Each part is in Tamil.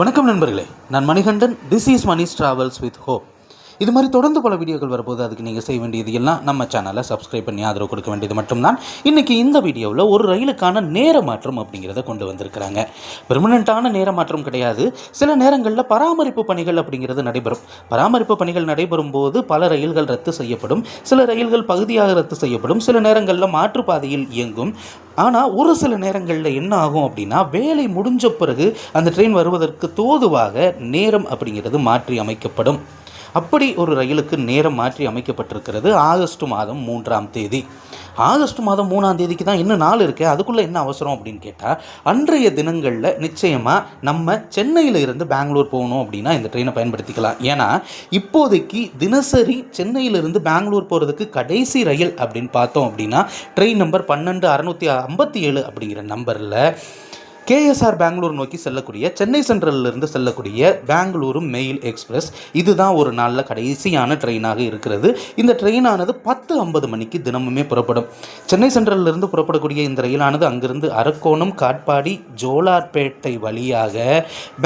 வணக்கம் நண்பர்களே, நான் Manikandan. This is Mani's travels with hope. இது மாதிரி தொடர்ந்து பல வீடியோக்கள் வரப்போது. அதுக்கு நீங்கள் செய்ய வேண்டியது எல்லாம் நம்ம சேனலை சப்ஸ்கிரைப் பண்ணி ஆதரவு கொடுக்க வேண்டியது மட்டும்தான். இன்றைக்கி இந்த வீடியோவில் ஒரு ரயிலுக்கான நேர மாற்றம் அப்படிங்கிறத கொண்டு வந்திருக்கிறாங்க. பெர்மனண்ட்டான நேர மாற்றம் கிடையாது. சில நேரங்களில் பராமரிப்பு பணிகள் அப்படிங்கிறது நடைபெறும். பராமரிப்பு பணிகள் நடைபெறும் போது பல ரயில்கள் ரத்து செய்யப்படும், சில ரயில்கள் பகுதியாக ரத்து செய்யப்படும், சில நேரங்களில் மாற்றுப்பாதையில் இயங்கும். ஆனால் ஒரு சில நேரங்களில் என்ன ஆகும் அப்படின்னா, வேலை முடிஞ்ச பிறகு அந்த ட்ரெயின் வருவதற்கு தோதுவாக நேரம் அப்படிங்கிறது மாற்றி அமைக்கப்படும். அப்படி ஒரு ரயிலுக்கு நேரம் மாற்றி அமைக்கப்பட்டிருக்கிறது ஆகஸ்ட் மாதம் 3ஆம் தேதி. ஆகஸ்ட் மாதம் 3ஆம் தேதிக்கு தான் இன்னும் நாள் இருக்கு. அதுக்குள்ளே என்ன அவசரம் அப்படின்னு கேட்டால், அன்றைய தினங்களில் நிச்சயமாக நம்ம சென்னையில் இருந்து பெங்களூர் போகணும் அப்படின்னா இந்த ட்ரெயினை பயன்படுத்திக்கலாம். ஏன்னா இப்போதைக்கு தினசரி சென்னையிலிருந்து பெங்களூர் போகிறதுக்கு கடைசி ரயில் அப்படின்னு பார்த்தோம் அப்படின்னா ட்ரெயின் நம்பர் 12657 அப்படிங்கிற நம்பரில் கேஎஸ்ஆர் பெங்களூர் நோக்கி செல்லக்கூடிய சென்னை சென்ட்ரலிருந்து செல்லக்கூடிய பெங்களூரு மெயில் எக்ஸ்பிரஸ் இதுதான் ஒரு நாளில் கடைசியான ட்ரெயினாக இருக்கிறது. இந்த ட்ரெயினானது 10:50 மணிக்கு தினமுமே புறப்படும். சென்னை சென்ட்ரலிருந்து புறப்படக்கூடிய இந்த ரயிலானது அங்கிருந்து அரக்கோணம், காட்பாடி, ஜோலார்பேட்டை வழியாக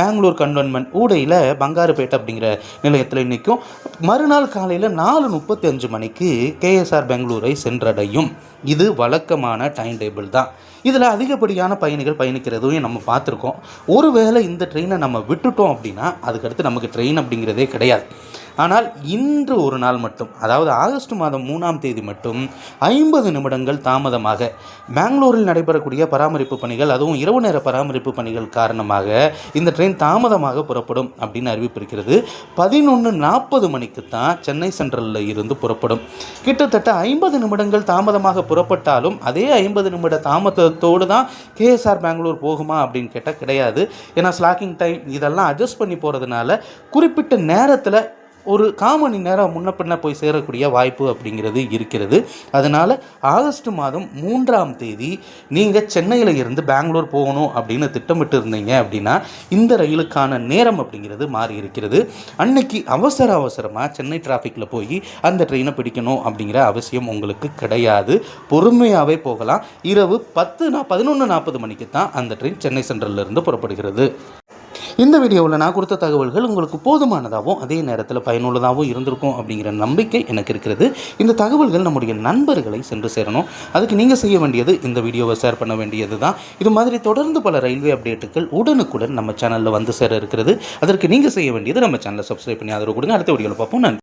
பெங்களூர் கண்டோன்மெண்ட் ஊடையில் பங்காருப்பேட்டை அப்படிங்கிற நிலையத்தில் நிற்கும். மறுநாள் காலையில் 4:35 மணிக்கு கேஎஸ்ஆர் பெங்களூரை சென்றடையும். இது வழக்கமான டைம் டேபிள் தான். இதில் அதிகப்படியான பயணிகள் பயணிக்கிறதையும் நம்ம பார்த்துருக்கோம். ஒருவேளை இந்த ட்ரெயினை நம்ம விட்டுட்டோம் அப்படின்னா அதுக்கடுத்து நமக்கு ட்ரெயின் அப்படிங்கிறதே கிடையாது. ஆனால் இன்று ஒரு நாள் மட்டும், அதாவது ஆகஸ்ட் மாதம் 3ஆம் தேதி மட்டும் 50 நிமிடங்கள் தாமதமாக பெங்களூரில் நடைபெறக்கூடிய பராமரிப்பு பணிகள், அதுவும் இரவு நேர பராமரிப்பு பணிகள் காரணமாக இந்த ட்ரெயின் தாமதமாக புறப்படும் அப்படின்னு அறிவிப்பிருக்கிறது. 11:40 மணிக்கு தான் சென்னை சென்ட்ரலில் இருந்து புறப்படும். கிட்டத்தட்ட 50 நிமிடங்கள் தாமதமாக புறப்பட்டாலும் அதே 50 நிமிட தாமதத்தோடு தான் கேஎஸ்ஆர் பெங்களூர் போகுமா அப்படின்னு கேட்டால் கிடையாது. ஏன்னா ஸ்லாக்கிங் டைம் இதெல்லாம் அட்ஜஸ்ட் பண்ணி போகிறதுனால குறிப்பிட்ட நேரத்தில் ஒரு 1/4 மணி நேரம் முன்ன பின்ன போய் சேரக்கூடிய வாய்ப்பு அப்படிங்கிறது இருக்கிறது. அதனால் ஆகஸ்ட் மாதம் 3ஆம் தேதி நீங்கள் சென்னையில் இருந்து பெங்களூர் போகணும் அப்படின்னு திட்டமிட்டு இருந்தீங்க அப்படின்னா இந்த ரயிலுக்கான நேரம் அப்படிங்கிறது மாறி இருக்கிறது. அன்னைக்கு அவசரமாக சென்னை டிராஃபிக்கில் போய் அந்த ட்ரெயினை பிடிக்கணும் அப்படிங்கிற அவசியம் உங்களுக்கு கிடையாது. பொறுமையாகவே போகலாம். இரவு 11:40 மணிக்கு தான் அந்த ட்ரெயின் சென்னை சென்ட்ரலிருந்து புறப்படுகிறது. இந்த வீடியோவில் நான் கொடுத்த தகவல்கள் உங்களுக்கு போதுமானதாகவும் அதே நேரத்தில் பயனுள்ளதாகவும் இருந்திருக்கும் அப்படிங்கிற நம்பிக்கை எனக்கு இருக்கிறது. இந்த தகவல்கள் நம்முடைய நண்பர்களை சென்று சேரணும். அதுக்கு நீங்கள் செய்ய வேண்டியது இந்த வீடியோவை ஷேர் பண்ண வேண்டியது தான். இது மாதிரி தொடர்ந்து பல ரயில்வே அப்டேட்டுகள் உடனுக்குடன் நம்ம சேனலில் வந்து சேர இருக்கிறது. அதற்கு நீங்கள் செய்ய வேண்டியது நம்ம சேனலை சப்ஸ்கிரைப் பண்ணி ஆதரவு கொடுங்க. அடுத்த வீடியோவில் பார்ப்போம். நன்றி.